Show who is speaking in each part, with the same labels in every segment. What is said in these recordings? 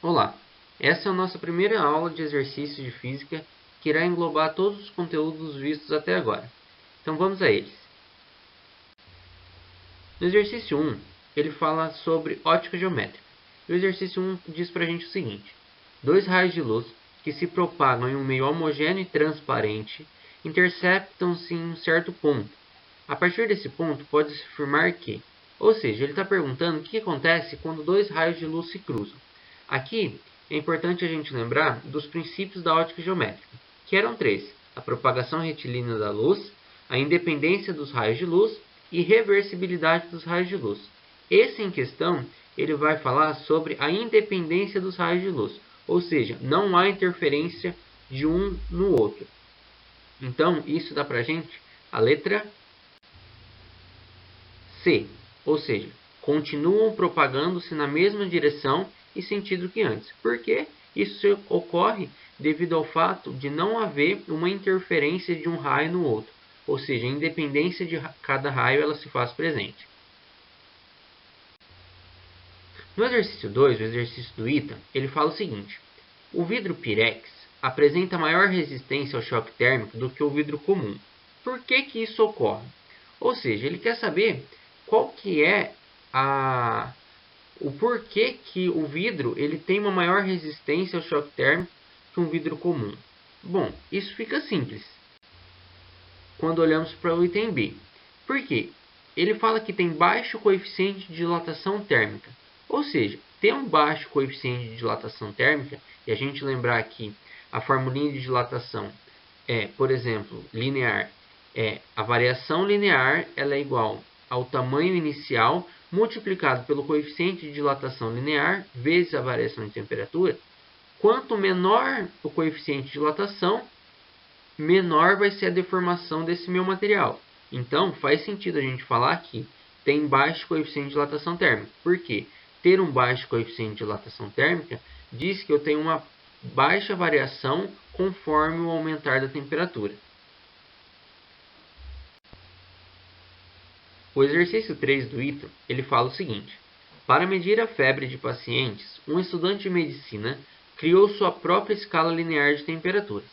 Speaker 1: Olá, essa é a nossa primeira aula de exercícios de física que irá englobar todos os conteúdos vistos até agora. Então vamos a eles. No exercício 1, ele fala sobre ótica geométrica. E o exercício 1 diz para a gente o seguinte: dois raios de luz que se propagam em um meio homogêneo e transparente interceptam-se em um certo ponto. A partir desse ponto, pode-se afirmar que, ou seja, ele está perguntando o que acontece quando dois raios de luz se cruzam. Aqui é importante a gente lembrar dos princípios da ótica geométrica, que eram três: a propagação retilínea da luz, a independência dos raios de luz e reversibilidade dos raios de luz. Esse em questão, ele vai falar sobre a independência dos raios de luz, ou seja, não há interferência de um no outro. Então, isso dá para a gente a letra C, ou seja, continuam propagando-se na mesma direção e sentido que antes. Por quê? Isso ocorre devido ao fato de não haver uma interferência de um raio no outro, ou seja, a independência de cada raio ela se faz presente. No exercício 2, o exercício do ITA, ele fala o seguinte: o vidro Pirex apresenta maior resistência ao choque térmico do que o vidro comum. Por que isso ocorre? Ou seja, ele quer saber qual que é o porquê que o vidro ele tem uma maior resistência ao choque térmico que um vidro comum. Bom, isso fica simples quando olhamos para o item B. Por quê? Ele fala que tem baixo coeficiente de dilatação térmica. Ou seja, ter um baixo coeficiente de dilatação térmica, e a gente lembrar que a formulinha de dilatação é, por exemplo, linear, a variação linear ela é igual ao tamanho inicial multiplicado pelo coeficiente de dilatação linear vezes a variação de temperatura. Quanto menor o coeficiente de dilatação, menor vai ser a deformação desse meu material. Então, faz sentido a gente falar que tem baixo coeficiente de dilatação térmica. Por quê? Ter um baixo coeficiente de dilatação térmica diz que eu tenho uma baixa variação conforme o aumentar da temperatura. O exercício 3 do ITA, ele fala o seguinte: para medir a febre de pacientes, um estudante de medicina criou sua própria escala linear de temperaturas.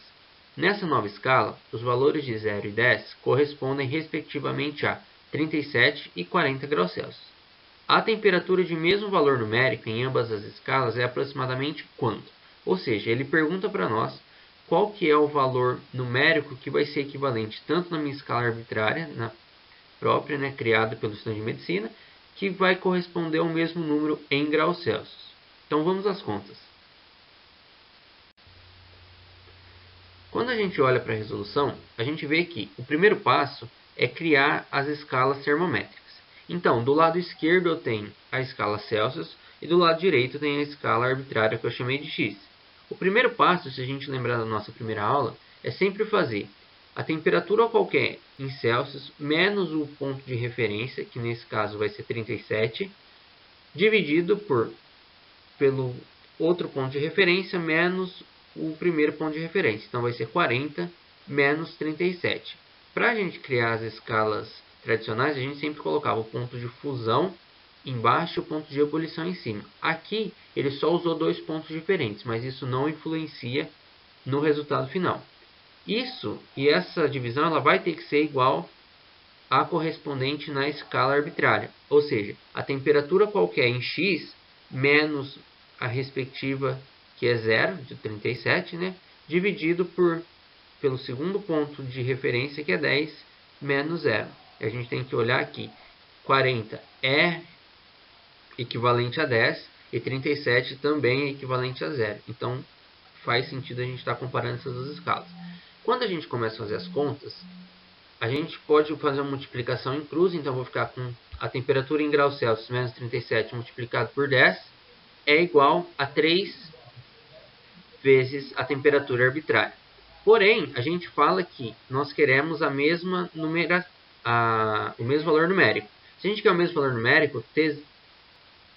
Speaker 1: Nessa nova escala, os valores de 0 e 10 correspondem respectivamente a 37 e 40 graus Celsius. A temperatura de mesmo valor numérico em ambas as escalas é aproximadamente quanto? Ou seja, ele pergunta para nós qual que é o valor numérico que vai ser equivalente tanto na minha escala arbitrária, na própria, criada pelo estudante de medicina, que vai corresponder ao mesmo número em graus Celsius. Então vamos às contas. Quando a gente olha para a resolução, a gente vê que o primeiro passo é criar as escalas termométricas. Então, do lado esquerdo eu tenho a escala Celsius e do lado direito eu tenho a escala arbitrária que eu chamei de X. O primeiro passo, se a gente lembrar da nossa primeira aula, é sempre fazer a temperatura qualquer em Celsius menos o ponto de referência, que nesse caso vai ser 37, dividido pelo outro ponto de referência menos o primeiro ponto de referência. Então vai ser 40 menos 37. Para a gente criar as escalas tradicionais, a gente sempre colocava o ponto de fusão embaixo e o ponto de ebulição em cima. Aqui ele só usou dois pontos diferentes, mas isso não influencia no resultado final. Isso e essa divisão ela vai ter que ser igual à correspondente na escala arbitrária. Ou seja, a temperatura qualquer em X menos a respectiva, que é 0, de 37, dividido pelo segundo ponto de referência, que é 10, menos 0. A gente tem que olhar aqui. 40 é equivalente a 10 e 37 também é equivalente a 0. Então, faz sentido a gente estar comparando essas duas escalas. Quando a gente começa a fazer as contas, a gente pode fazer uma multiplicação em cruz. Então, vou ficar com a temperatura em graus Celsius menos 37 multiplicado por 10 é igual a 3 vezes a temperatura arbitrária. Porém, a gente fala que nós queremos o mesmo valor numérico. Se a gente quer o mesmo valor numérico,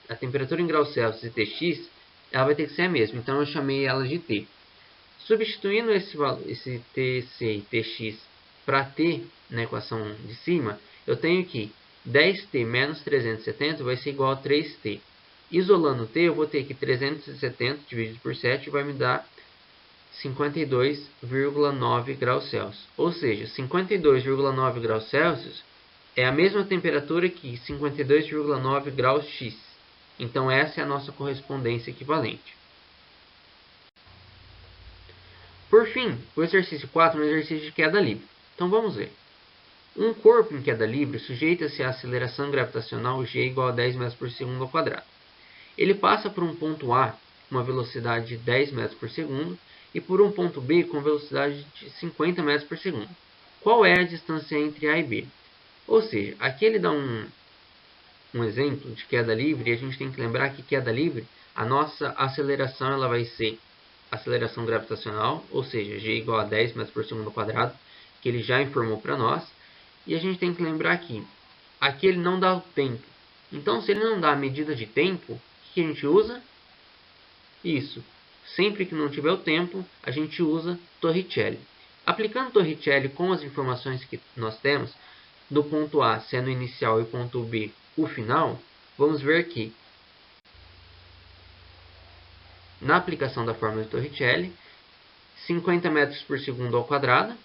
Speaker 1: a temperatura em graus Celsius e Tx, ela vai ter que ser a mesma. Então, eu chamei ela de T. Substituindo esse Tc e Tx para T na equação de cima, eu tenho que 10T menos 370 vai ser igual a 3T. Isolando t, eu vou ter que 370 dividido por 7 vai me dar 52,9 graus Celsius. Ou seja, 52,9 graus Celsius é a mesma temperatura que 52,9 graus X. Então, essa é a nossa correspondência equivalente. Por fim, o exercício 4 é um exercício de queda livre. Então, vamos ver. Um corpo em queda livre sujeita-se à aceleração gravitacional g igual a 10 metros por segundo ao quadrado. Ele passa por um ponto A com uma velocidade de 10 metros por segundo e por um ponto B com velocidade de 50 metros por segundo. Qual é a distância entre A e B? Ou seja, aqui ele dá um exemplo de queda livre, e a gente tem que lembrar que queda livre, a nossa aceleração ela vai ser aceleração gravitacional, ou seja, g igual a 10 metros por segundo ao quadrado, que ele já informou para nós. E a gente tem que lembrar que aqui ele não dá o tempo. Então, se ele não dá a medida de tempo, o que a gente usa? Isso. Sempre que não tiver o tempo, a gente usa Torricelli. Aplicando Torricelli com as informações que nós temos, do ponto A sendo o inicial e ponto B o final, vamos ver que na aplicação da fórmula de Torricelli, 50 metros por segundo ao quadrado,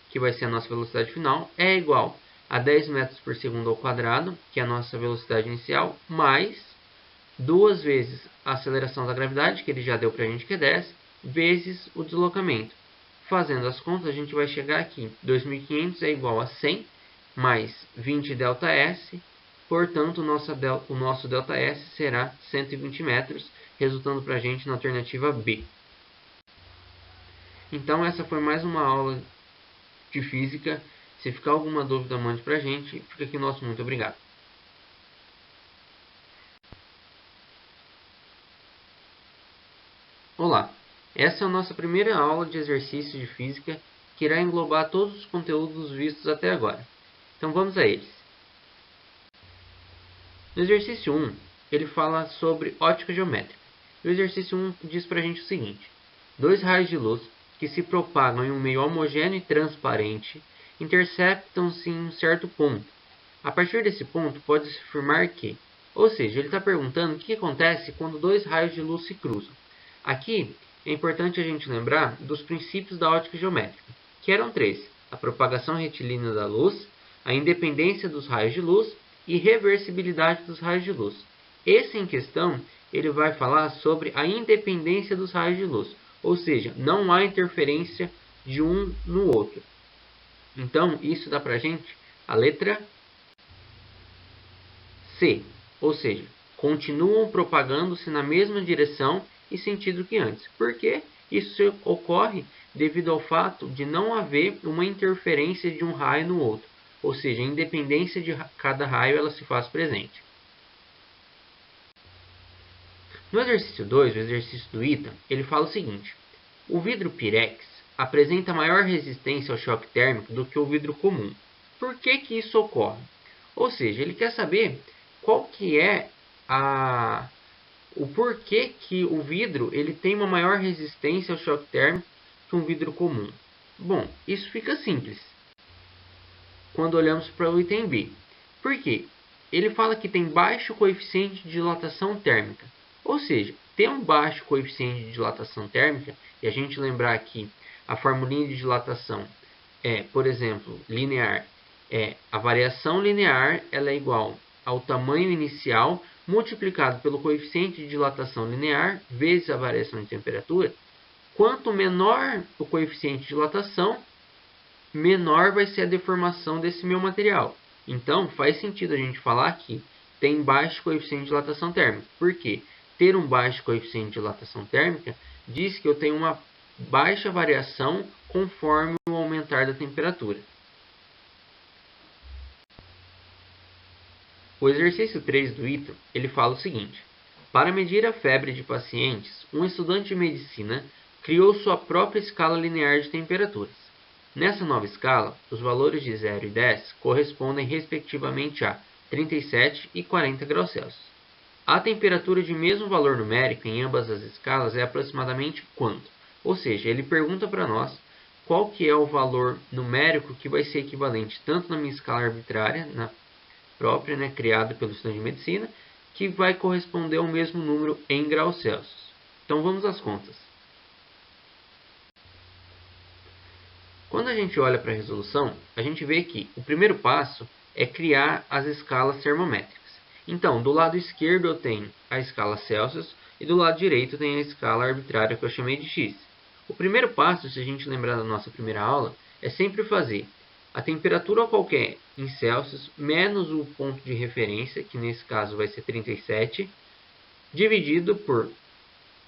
Speaker 1: que vai ser a nossa velocidade final, é igual a 10 metros por segundo ao quadrado, que é a nossa velocidade inicial, mais 2 vezes a aceleração da gravidade, que ele já deu para a gente que é 10, vezes o deslocamento. Fazendo as contas, a gente vai chegar aqui. 2.500 é igual a 100, mais 20 ΔS, portanto, o nosso ΔS será 120 metros, resultando para a gente na alternativa B. Então, essa foi mais uma aula de física. Se ficar alguma dúvida, mande para a gente. Fica aqui o nosso muito obrigado. Olá, essa é a nossa primeira aula de exercício de física que irá englobar todos os conteúdos vistos até agora. Então vamos a eles. No exercício 1, ele fala sobre ótica geométrica. O exercício 1 diz para a gente o seguinte: dois raios de luz que se propagam em um meio homogêneo e transparente interceptam-se em um certo ponto. A partir desse ponto, pode-se afirmar que, ou seja, ele está perguntando o que acontece quando dois raios de luz se cruzam. Aqui é importante a gente lembrar dos princípios da ótica geométrica, que eram 3: a propagação retilínea da luz, a independência dos raios de luz e reversibilidade dos raios de luz. Esse em questão, ele vai falar sobre a independência dos raios de luz, ou seja, não há interferência de um no outro. Então, isso dá para a gente a letra C, ou seja, continuam propagando-se na mesma direção e sentido que antes. Por quê? Isso ocorre devido ao fato de não haver uma interferência de um raio no outro, ou seja, a independência de cada raio ela se faz presente. No exercício 2, o exercício do ITA, ele fala o seguinte: o vidro Pirex apresenta maior resistência ao choque térmico do que o vidro comum. Por que que isso ocorre? Ou seja, ele quer saber qual que é o porquê que o vidro ele tem uma maior resistência ao choque térmico que um vidro comum. Bom, isso fica simples quando olhamos para o item B. Por quê? Ele fala que tem baixo coeficiente de dilatação térmica. Ou seja, ter um baixo coeficiente de dilatação térmica, e a gente lembrar que a formulinha de dilatação é, por exemplo, linear, a variação linear ela é igual ao tamanho inicial multiplicado pelo coeficiente de dilatação linear vezes a variação de temperatura. Quanto menor o coeficiente de dilatação, menor vai ser a deformação desse meu material. Então, faz sentido a gente falar que tem baixo coeficiente de dilatação térmica. Por quê? Ter um baixo coeficiente de dilatação térmica diz que eu tenho uma baixa variação conforme o aumentar da temperatura. O exercício 3 do ITA, ele fala o seguinte: para medir a febre de pacientes, um estudante de medicina criou sua própria escala linear de temperaturas. Nessa nova escala, os valores de 0 e 10 correspondem respectivamente a 37 e 40 graus Celsius. A temperatura de mesmo valor numérico em ambas as escalas é aproximadamente quanto? Ou seja, ele pergunta para nós qual que é o valor numérico que vai ser equivalente tanto na minha escala arbitrária, na própria, criada pelo estudante de medicina, que vai corresponder ao mesmo número em graus Celsius. Então vamos às contas. Quando a gente olha para a resolução, a gente vê que o primeiro passo é criar as escalas termométricas. Então, do lado esquerdo eu tenho a escala Celsius e do lado direito tem a escala arbitrária que eu chamei de X. O primeiro passo, se a gente lembrar da nossa primeira aula, é sempre fazer a temperatura qualquer em Celsius menos o ponto de referência, que nesse caso vai ser 37, dividido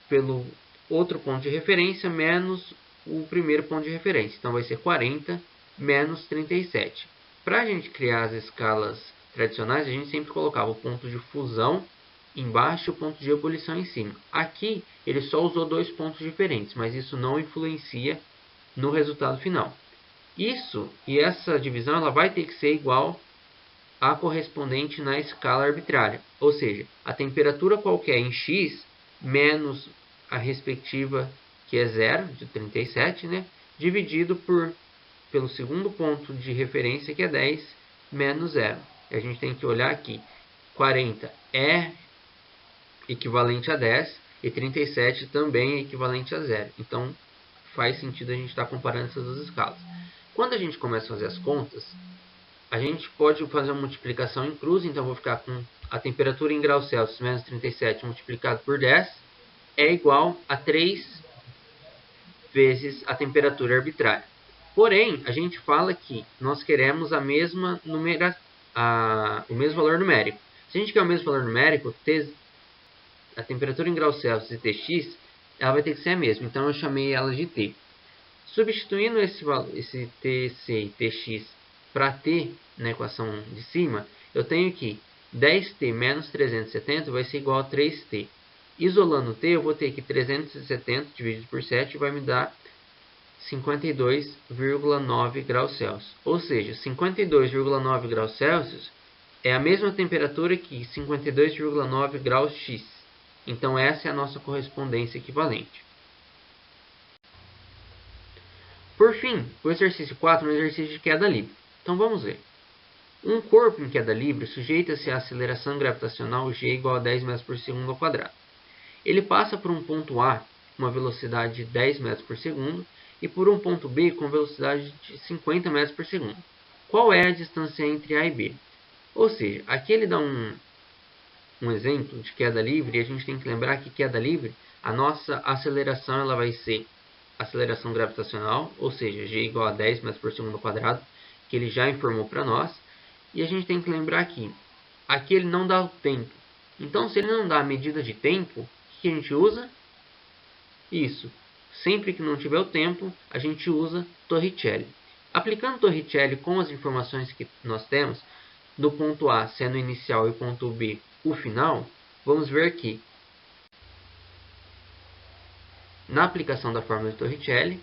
Speaker 1: pelo outro ponto de referência menos o primeiro ponto de referência. Então vai ser 40 menos 37. Para a gente criar as escalas tradicionais, a gente sempre colocava o ponto de fusão embaixo e o ponto de ebulição em cima. Aqui ele só usou dois pontos diferentes, mas isso não influencia no resultado final. Isso e essa divisão ela vai ter que ser igual à correspondente na escala arbitrária. Ou seja, a temperatura qualquer em X menos a respectiva, que é 0, de 37, né? Dividido pelo segundo ponto de referência, que é 10, menos 0. E a gente tem que olhar aqui. 40 é equivalente a 10 e 37 também é equivalente a 0. Então, faz sentido a gente estar comparando essas duas escalas. Quando a gente começa a fazer as contas, a gente pode fazer uma multiplicação em cruz. Então, eu vou ficar com a temperatura em graus Celsius menos 37 multiplicado por 10 é igual a 3 vezes a temperatura arbitrária. Porém, a gente fala que nós queremos o mesmo valor numérico. Se a gente quer o mesmo valor numérico, a temperatura em graus Celsius e Tx, ela vai ter que ser a mesma. Então, eu chamei ela de T. Substituindo esse Tc e Tx para T na equação de cima, eu tenho que 10T menos 370 vai ser igual a 3T. Isolando T, eu vou ter que 370 dividido por 7 vai me dar 52,9 graus Celsius. Ou seja, 52,9 graus Celsius é a mesma temperatura que 52,9 graus X. Então, essa é a nossa correspondência equivalente. Por fim, o exercício 4 é um exercício de queda livre. Então, vamos ver. Um corpo em queda livre sujeita-se à aceleração gravitacional g igual a 10 metros por segundo ao quadrado. Ele passa por um ponto A com uma velocidade de 10 metros por segundo e por um ponto B com velocidade de 50 metros por segundo. Qual é a distância entre A e B? Ou seja, aqui ele dá um exemplo de queda livre e a gente tem que lembrar que queda livre, a nossa aceleração ela vai ser aceleração gravitacional, ou seja, g igual a 10 metros por segundo ao quadrado, que ele já informou para nós. E a gente tem que lembrar que aqui ele não dá o tempo. Então, se ele não dá a medida de tempo, o que a gente usa? Isso. Sempre que não tiver o tempo, a gente usa Torricelli. Aplicando Torricelli com as informações que nós temos, do ponto A sendo o inicial e o ponto B o final, vamos ver que na aplicação da fórmula de Torricelli,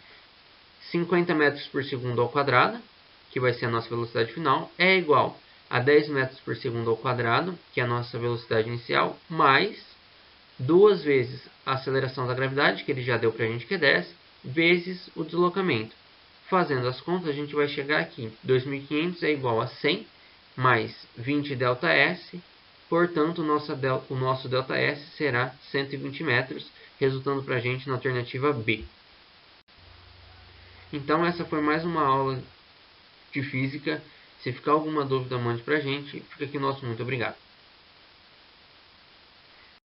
Speaker 1: 50 metros por segundo ao quadrado, que vai ser a nossa velocidade final, é igual a 10 metros por segundo ao quadrado, que é a nossa velocidade inicial, mais 2 vezes a aceleração da gravidade, que ele já deu para a gente que é 10, vezes o deslocamento. Fazendo as contas, a gente vai chegar aqui. 2.500 é igual a 100, mais 20 ΔS, portanto, o nosso ΔS será 120 metros, resultando para a gente na alternativa B. Então, essa foi mais uma aula de física. Se ficar alguma dúvida, mande para a gente. Fica aqui o nosso muito obrigado.